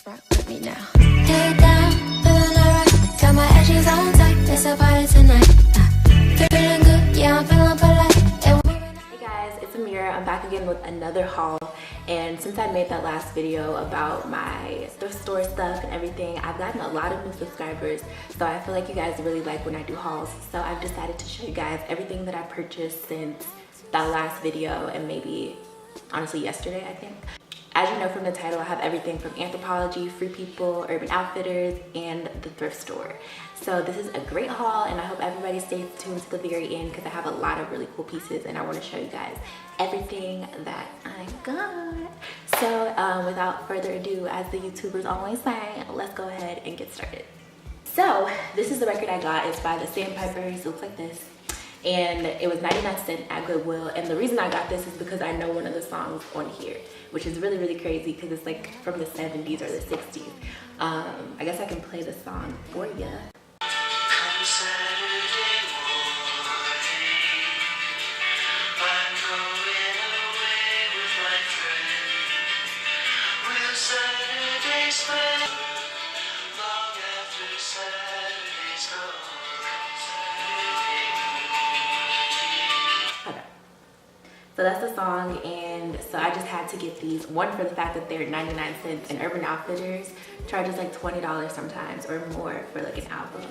Rock with me now. Head down, feeling alright. Got my edges on tight. Let's have party tonight. Feeling good, yeah, I'm feeling polite. Hey guys, it's Amira. I'm back again with another haul. And since I made that last video about my thrift store stuff and everything, I've gotten a lot of new subscribers. So I feel like you guys really like when I do hauls. So I've decided to show you guys everything that I purchased since that last video, and maybe honestly yesterday, I think. As you know from the title, I have everything from Anthropologie, Free People, Urban Outfitters, and the thrift store. So this is a great haul, and I hope everybody stays tuned to the very end because I have a lot of really cool pieces and I want to show you guys everything that I got. So without further ado, as the YouTubers always say, let's go ahead and get started. So this is the record I got. It's by the Sandpipers. It looks like this. And it was 99 cents at Goodwill. And the reason I got this is because I know one of the songs on here, which is really, really crazy because it's like from the 70s or the 60s. I guess I can play the song for you. So that's the song, and so I just had to get these. One, for the fact that they're 99 cents, and Urban Outfitters charges like $20 sometimes or more for like an album.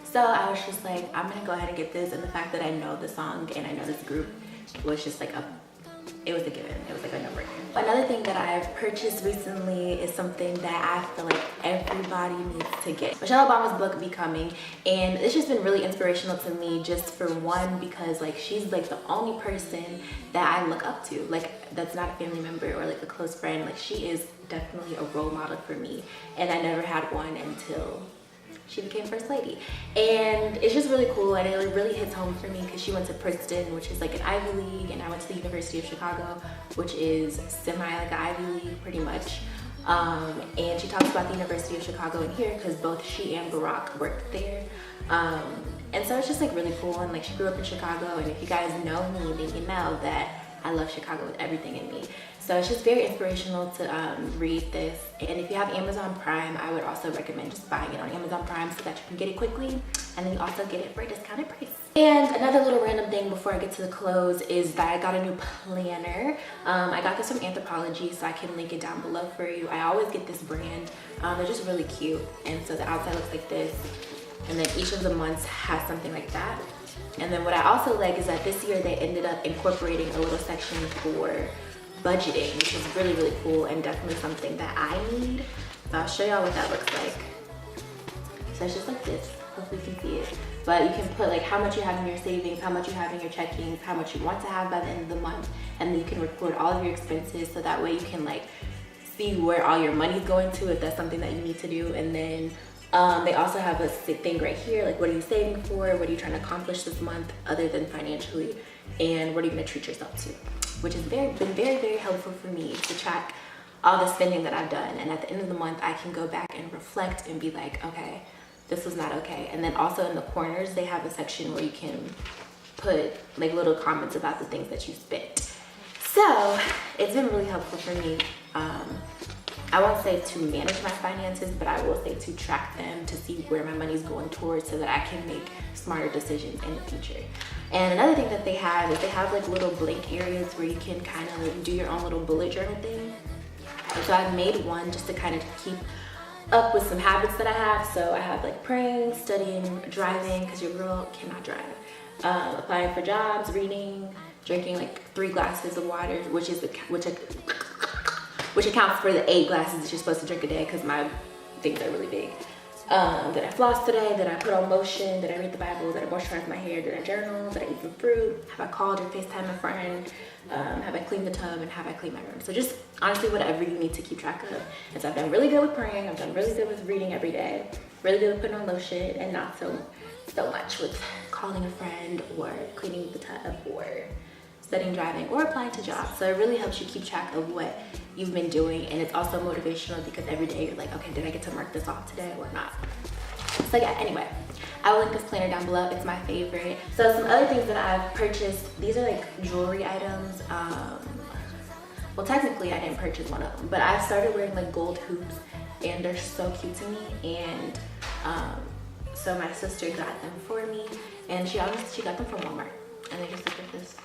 So I was just like, I'm gonna go ahead and get this, and the fact that I know the song and I know this group was just like it was a given. It was like a no-brainer. Another thing that I've purchased recently is something that I feel like everybody needs to get. Michelle Obama's book, Becoming, and it's just been really inspirational to me, just for one, because like she's like the only person that I look up to, like that's not a family member or like a close friend. Like she is definitely a role model for me, and I never had one until she became first lady. And it's just really cool, and it really hits home for me because she went to Princeton, which is like an Ivy League, and I went to the University of Chicago, which is semi like an Ivy League pretty much. And she talks about the University of Chicago in here because both she and Barack worked there. And so it's just like really cool, and like she grew up in Chicago, and if you guys know me, then you know that I love Chicago with everything in me. So it's just very inspirational to read this. And if you have Amazon Prime, I would also recommend just buying it on Amazon Prime so that you can get it quickly, and then you also get it for a discounted price. And another little random thing before I get to the clothes is that I got a new planner. I got this from Anthropologie, so I can link it down below for you. I always get this brand. They're just really cute. And so the outside looks like this, and then each of the months has something like that. And then what I also like is that this year they ended up incorporating a little section for budgeting, which is really, really cool, and definitely something that I need. So I'll show y'all what that looks like. So it's just like this. Hopefully you can see it. But you can put like how much you have in your savings, how much you have in your checkings, how much you want to have by the end of the month, and then you can record all of your expenses, so that way you can like see where all your money's going to, if that's something that you need to do. And then they also have a thing right here, like what are you saving for, what are you trying to accomplish this month other than financially, and what are you going to treat yourself to, which has been very, very helpful for me to track all the spending that I've done. And at the end of the month, I can go back and reflect and be like, okay, this was not okay. And then also in the corners, they have a section where you can put like little comments about the things that you spent. So it's been really helpful for me. I won't say to manage my finances, but I will say to track them, to see where my money's going towards, so that I can make smarter decisions in the future. And another thing that they have is they have like little blank areas where you can kind of like do your own little bullet journal thing. And so I've made one just to kind of keep up with some habits that I have. So I have like praying, studying, driving, because your girl cannot drive, applying for jobs, reading, drinking like 3 glasses of water, which accounts for the 8 glasses that you're supposed to drink a day, because my things are really big. Did I floss today? Did I put on lotion? Did I read the Bible? Did I moisturize my hair? Did I journal? Did I eat some fruit? Have I called or FaceTime a friend? Have I cleaned the tub, and have I cleaned my room? So just honestly whatever you need to keep track of. And so I've done really good with praying. I've done really good with reading every day. Really good with putting on lotion, and not so much with calling a friend or cleaning the tub or studying driving or applying to jobs. So it really helps you keep track of what you've been doing, and it's also motivational because every day you're like, okay, did I get to mark this off today or not? So yeah, anyway, I will link this planner down below. It's my favorite. So some other things that I've purchased, these are like jewelry items. Well, technically I didn't purchase one of them, but I've started wearing like gold hoops and they're so cute to me. And so my sister got them for me, and she got them from Walmart, and they just look like this.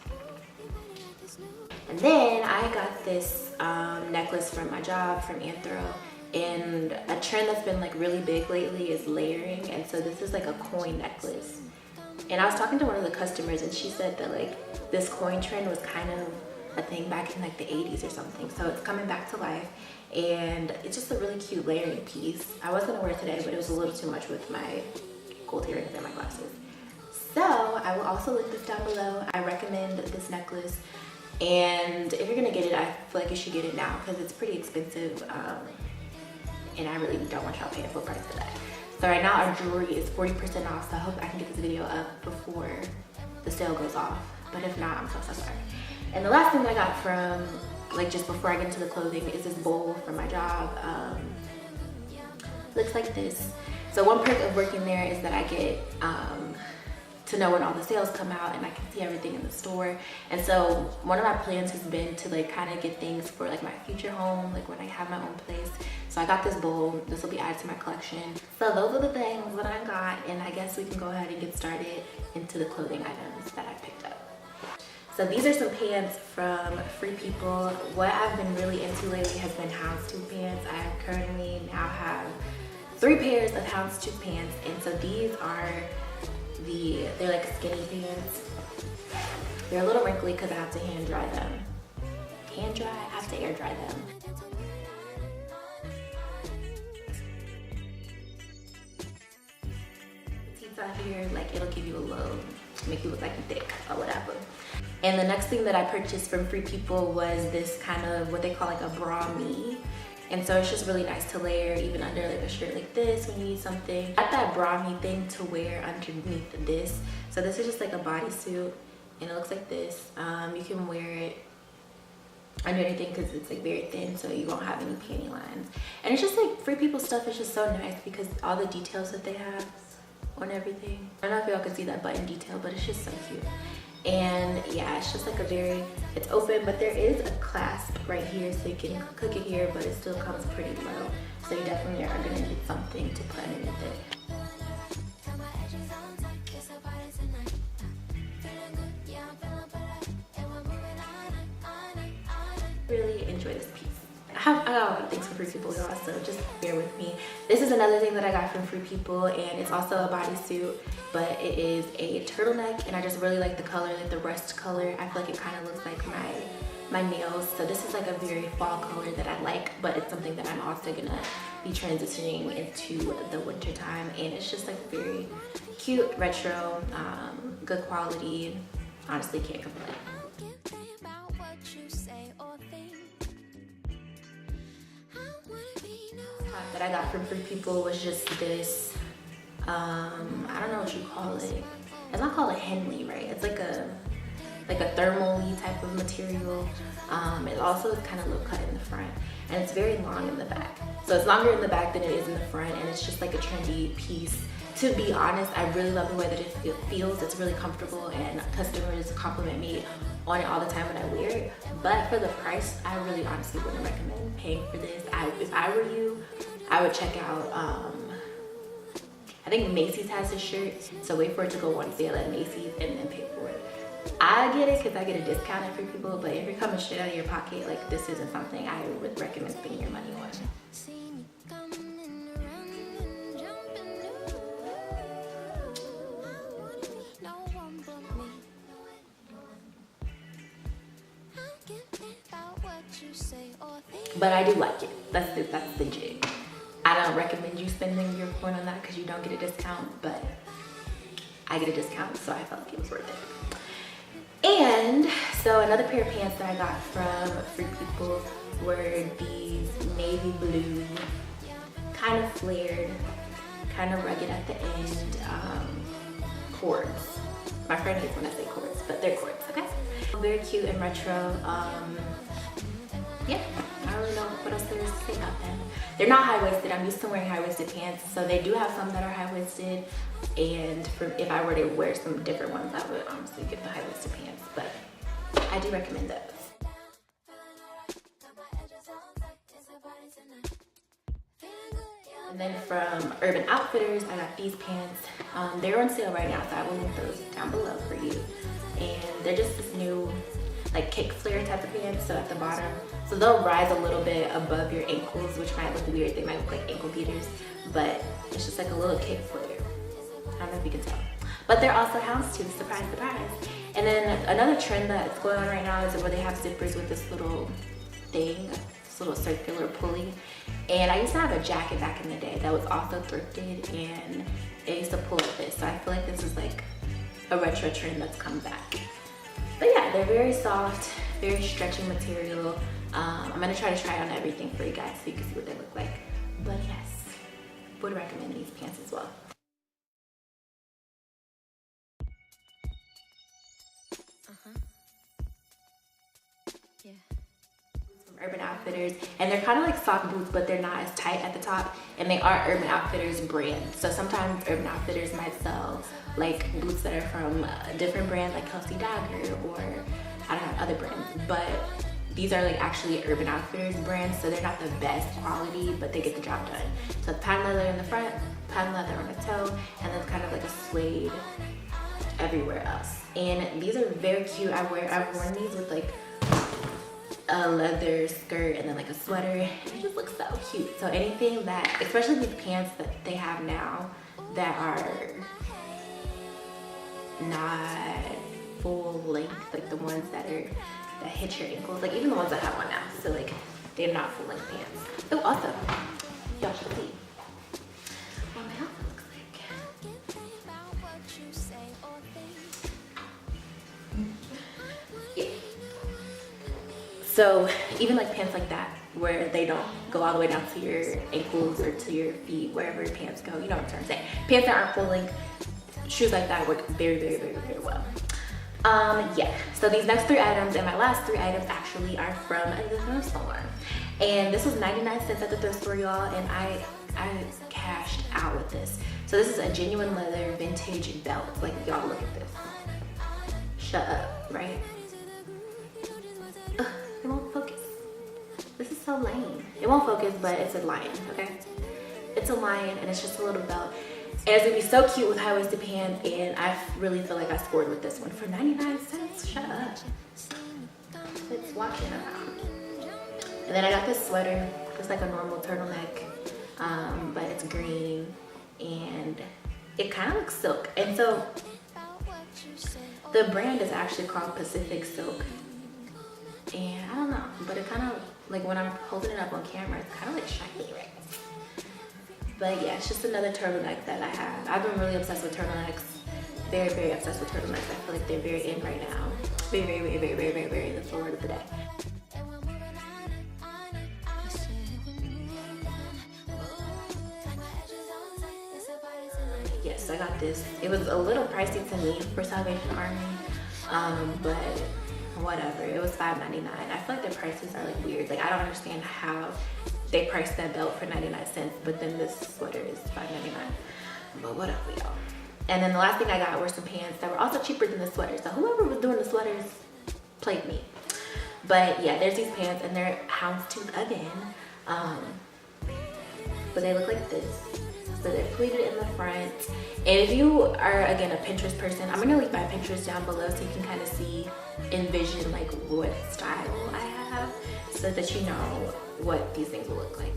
And then I got this necklace from my job from Anthro, and a trend that's been like really big lately is layering, and so this is like a coin necklace. And I was talking to one of the customers, and she said that like this coin trend was kind of a thing back in like the 80s or something, so it's coming back to life, and it's just a really cute layering piece. I was gonna wear it today, but it was a little too much with my gold earrings and my glasses. So I will also link this down below. I recommend this necklace, and if you're gonna get it, I feel like you should get it now because it's pretty expensive, and I really don't want y'all paying full price for that. So right now our jewelry is 40% off, so I hope I can get this video up before the sale goes off, but if not, I'm so sorry. And the last thing that I got from, like just before I get into the clothing, is this bowl from my job. Looks like this. So one perk of working there is that I get to know when all the sales come out, and I can see everything in the store. And so one of my plans has been to like kind of get things for like my future home, like when I have my own place. So I got this bowl. This will be added to my collection. So those are the things that I got, and I guess we can go ahead and get started into the clothing items that I picked up. So these are some pants from Free People. What I've been really into lately has been houndstooth pants. I currently now have 3 pairs of houndstooth pants, and so these are they're like skinny pants. They're a little wrinkly because I have to hand dry them. Hand dry? I have to air dry them. Petite out here, like it'll give you a little, make you look like you're thick or whatever. And the next thing that I purchased from Free People was this kind of what they call like a bra me. And so it's just really nice to layer even under like a shirt like this when you need something. I got that bra me thing to wear underneath this. So this is just like a bodysuit, and it looks like this. You can wear it under anything because it's like very thin, so you won't have any panty lines. And it's just like Free People stuff is just so nice because all the details that they have on everything. I don't know if y'all can see that button detail, but it's just so cute. And yeah, it's just like a very, it's open, but there is a clasp right here, so you can click it here, but it still comes pretty low. So you definitely are gonna need something to put underneath it. Really enjoy this piece. I got a lot of things from Free People, y'all, so just bear with me. This is another thing that I got from Free People, and it's also a bodysuit, but it is a turtleneck, and I just really like the color, like the rust color. I feel like it kind of looks like my nails. So this is like a very fall color that I like, but it's something that I'm also gonna be transitioning into the winter time, and it's just like very cute, retro, good quality. Honestly, can't complain. That I got from Free People was just this, I don't know what you call it. It's not called a Henley, right? It's like a thermal-y type of material. It also is kind of low cut in the front, and it's very long in the back. So it's longer in the back than it is in the front, and it's just like a trendy piece. To be honest, I really love the way that it feels. It's really comfortable, and customers compliment me on it all the time when I wear it. But for the price, I really honestly wouldn't recommend paying for this. If I were you, I would check out, I think Macy's has this shirt, so wait for it to go on sale at Macy's and then pay for it. I get it because I get a discount at Free People, but if you're coming straight out of your pocket, like this isn't something I would recommend spending your money on. But I do like it. That's legit. I don't recommend you spending your coin on that because you don't get a discount, but I get a discount, so I felt like it was worth it. And so another pair of pants that I got from Free People were these navy blue, kind of flared, kind of rugged at the end, cords. My friend hates when I say cords, but they're cords, okay? Very cute and retro. Yeah, I don't really know what else there is to say about them. They're not high-waisted. I'm used to wearing high-waisted pants, so they do have some that are high-waisted, and if I were to wear some different ones, I would honestly get the high-waisted pants, but I do recommend those. And then from Urban Outfitters, I got these pants. They're on sale right now, so I will link those down below for you. And they're just this new like kick flare type of pants, so at the bottom. So they'll rise a little bit above your ankles, which might look weird. They might look like ankle beaters, but it's just like a little kick flare. I don't know if you can tell. But they're also houndstooth, surprise, surprise. And then another trend that's going on right now is where they have zippers with this little thing, this little circular pulley. And I used to have a jacket back in the day that was also thrifted, and it used to pull like this. So I feel like this is like a retro trend that's come back. But yeah, they're very soft, very stretchy material. I'm gonna try on everything for you guys so you can see what they look like. But yes, would recommend these pants as well. Yeah. From Urban Outfitters, and they're kind of like soft boots, but they're not as tight at the top, and they are Urban Outfitters brand. So sometimes Urban Outfitters might sell like boots that are from a different brand, like Kelsey Dagger or I don't know, other brands, but these are like actually Urban Outfitters brands, so they're not the best quality, but they get the job done. So it's patent leather in the front, patent leather on the toe, and then kind of like a suede everywhere else. And these are very cute. I've worn these with like a leather skirt and then like a sweater, and it just looks so cute. So anything that, especially these pants that they have now that are not full length, like the ones that hit your ankles, like even the ones I have on now, so like they're not full length pants. Oh, also, y'all should see what my outfit looks like. Yeah. So even like pants like that, where they don't go all the way down to your ankles or to your feet, wherever your pants go, you know what I'm trying to say. Pants that aren't full length, shoes like that work very, very, very, very well. Yeah, so these next 3 items and my last 3 items actually are from the thrift store. And this was 99 cents at the thrift store, y'all, and I cashed out with this. So this is a genuine leather vintage belt. Like, y'all look at this. Shut up, right? Ugh, it won't focus. This is so lame. It won't focus, but it's a lion, okay? It's a lion, and it's just a little belt. And it's gonna be so cute with high-waisted pants, and I really feel like I scored with this one for 99 cents. Shut up. It's walking around. And then I got this sweater, just like a normal turtleneck, but it's green, and it kind of looks silk. And so the brand is actually called Pacific Silk. And I don't know, but it kind of, like when I'm holding it up on camera, it's kind of like shiny, right? But yeah, it's just another turtleneck that I have. I've been really obsessed with turtlenecks. Very, very obsessed with turtlenecks. I feel like they're very in right now. Very, very, very, very, very, very, very. That's the word of the day. Yes, I got this. It was a little pricey to me for Salvation Army, but whatever. It was $5.99. I feel like their prices are like weird. Like I don't understand how they priced that belt for 99 cents, but then this sweater is $5.99. But whatever, y'all. And then the last thing I got were some pants that were also cheaper than the sweaters. So whoever was doing the sweaters played me. But yeah, there's these pants, and they're houndstooth again. But they look like this. So they're pleated in the front. And if you are, again, a Pinterest person, I'm gonna link my Pinterest down below so you can kind of envision like what style I have, so that you know what these things will look like.